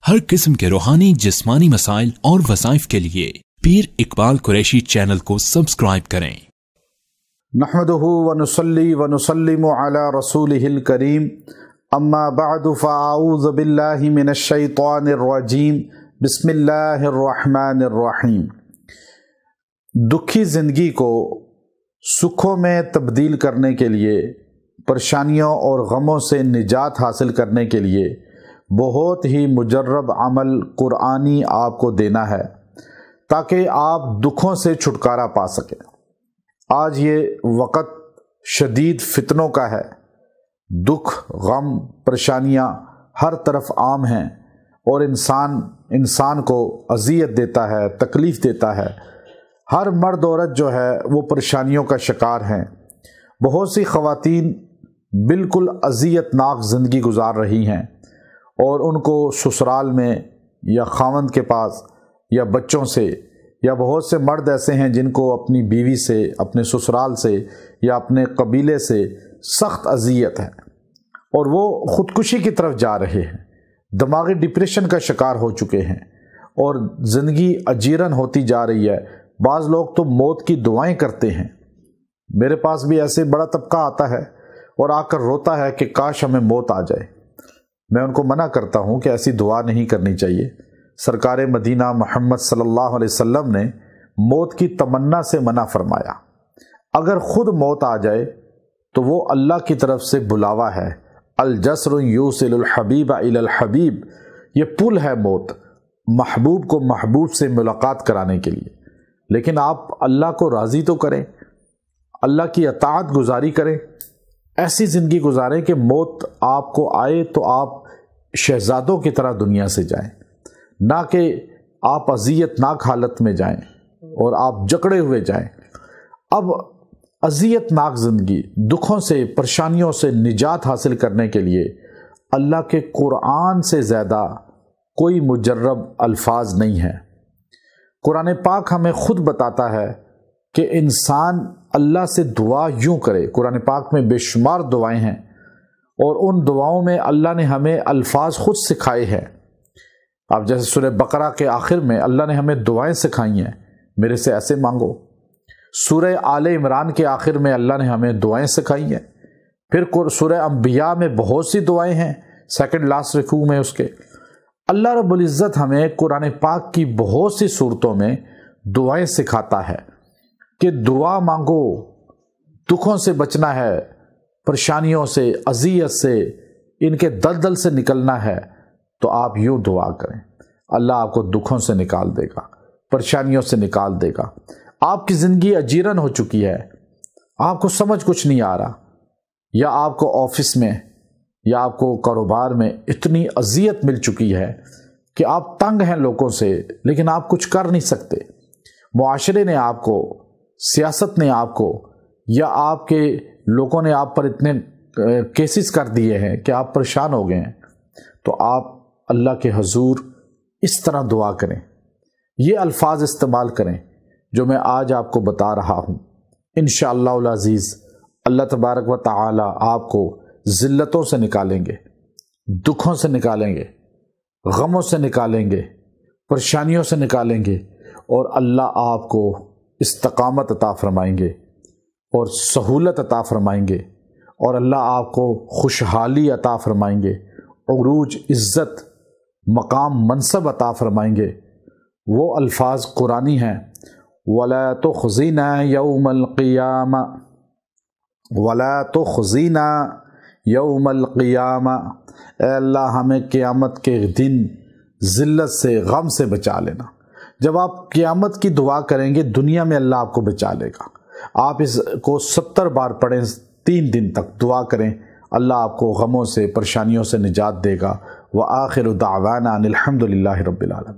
ہر قسم کے روحانی جسمانی مسائل اور وظائف کے لیے پیر اقبال قریشی چینل کو سبسکرائب کریں۔ نحمدہ ونصلی ونسلم علی رسولہ الکریم، اما بعد فاعوذ باللہ من الشیطان الرجیم، بسم اللہ الرحمن الرحیم۔ دکھی زندگی کو سکھوں میں تبدیل کرنے کے لیے، پریشانیوں اور غموں سے نجات حاصل کرنے کے لیے بہت ہی مجرب عمل قرآنی آپ کو دینا ہے تاکہ آپ دکھوں سے چھٹکارا پا سکیں۔ آج یہ وقت شدید فتنوں کا ہے، دکھ، غم، پریشانیاں ہر طرف عام ہیں اور انسان کو اذیت دیتا ہے، تکلیف دیتا ہے۔ ہر مرد عورت جو ہے وہ پریشانیوں کا شکار ہیں۔ بہت سی خواتین بالکل اذیت ناک زندگی گزار رہی ہیں اور ان کو سسرال میں یا خاوند کے پاس یا بچوں سے، یا بہت سے مرد ایسے ہیں جن کو اپنی بیوی سے، اپنے سسرال سے یا اپنے قبیلے سے سخت اذیت ہے اور وہ خودکشی کی طرف جا رہے ہیں، دماغی ڈپریشن کا شکار ہو چکے ہیں اور زندگی اجیرن ہوتی جا رہی ہے۔ بعض لوگ تو موت کی دعائیں کرتے ہیں۔ میرے پاس بھی ایسے بڑا طبقہ آتا ہے اور آ کر روتا ہے کہ کاش ہمیں موت آ جائے۔ میں ان کو منع کرتا ہوں کہ ایسی دعا نہیں کرنی چاہیے۔ سرکار مدینہ محمد صلی اللہ علیہ وسلم نے موت کی تمنا سے منع فرمایا۔ اگر خود موت آ جائے تو وہ اللہ کی طرف سے بلاوا ہے۔ الجسر یوصل الحبیب الی الحبیب، یہ پل ہے موت، محبوب کو محبوب سے ملاقات کرانے کے لیے۔ لیکن آپ اللہ کو راضی تو کریں، اللہ کی اطاعت گزاری کریں، ایسی زندگی گزاریں کہ موت آپ کو آئے تو آپ شہزادوں کی طرح دنیا سے جائیں، نہ کہ آپ اذیت ناک حالت میں جائیں اور آپ جکڑے ہوئے جائیں۔ اب اذیت ناک زندگی، دکھوں سے، پریشانیوں سے نجات حاصل کرنے کے لیے اللہ کے قرآن سے زیادہ کوئی مجرب الفاظ نہیں ہے۔ قرآن پاک ہمیں خود بتاتا ہے کہ انسان اللہ سے دعا یوں کرے۔ قرآن پاک میں بے شمار دعائیں ہیں اور ان دعاؤں میں اللہ نے ہمیں الفاظ خود سکھائے ہیں۔ اب جیسے سورہ بقرہ کے آخر میں اللہ نے ہمیں دعائیں سکھائی ہیں، میرے سے ایسے مانگو۔ سورہ آل عمران کے آخر میں اللہ نے ہمیں دعائیں سکھائی ہیں۔ پھر سورہ انبیاء میں بہت سی دعائیں ہیں، سیکنڈ لاسٹ رکوع میں اس کے۔ اللہ رب العزت ہمیں قرآن پاک کی بہت سی صورتوں میں دعائیں سکھاتا ہے کہ دعا مانگو، دکھوں سے بچنا ہے، پریشانیوں سے، اذیت سے، ان کے دلدل سے نکلنا ہے تو آپ یوں دعا کریں، اللہ آپ کو دکھوں سے نکال دے گا، پریشانیوں سے نکال دے گا۔ آپ کی زندگی اجیرن ہو چکی ہے، آپ کو سمجھ کچھ نہیں آ رہا، یا آپ کو آفس میں یا آپ کو کاروبار میں اتنی اذیت مل چکی ہے کہ آپ تنگ ہیں لوگوں سے، لیکن آپ کچھ کر نہیں سکتے۔ معاشرے نے آپ کو، سیاست نے آپ کو، یا آپ کے لوگوں نے آپ پر اتنے کیسز کر دیے ہیں کہ آپ پریشان ہو گئے ہیں، تو آپ اللہ کے حضور اس طرح دعا کریں، یہ الفاظ استعمال کریں جو میں آج آپ کو بتا رہا ہوں۔ انشاءاللہ العزیز اللہ تبارک و تعالی آپ کو ذلتوں سے نکالیں گے، دکھوں سے نکالیں گے، غموں سے نکالیں گے، پریشانیوں سے نکالیں گے، اور اللہ آپ کو استقامت عطا فرمائیں گے اور سہولت عطا فرمائیں گے، اور اللہ آپ کو خوشحالی عطا فرمائیں گے، عروج، عزت، مقام، منصب عطا فرمائیں گے۔ وہ الفاظ قرآنی ہیں، وَلَا تُخْزِنَا يَوْمَ الْقِيَامَةِ، وَلَا تُخْزِنَا يَوْمَ الْقِيَامَةِ، اے اللہ ہمیں قیامت کے دن ذلت سے، غم سے بچا لینا۔ جب آپ قیامت کی دعا کریں گے، دنیا میں اللہ آپ کو بچا لے گا۔ آپ اس کو 70 بار پڑھیں، 3 دن تک دعا کریں، اللہ آپ کو غموں سے، پریشانیوں سے نجات دے گا۔ وآخر دعوانا ان الحمد للہ رب العالمین۔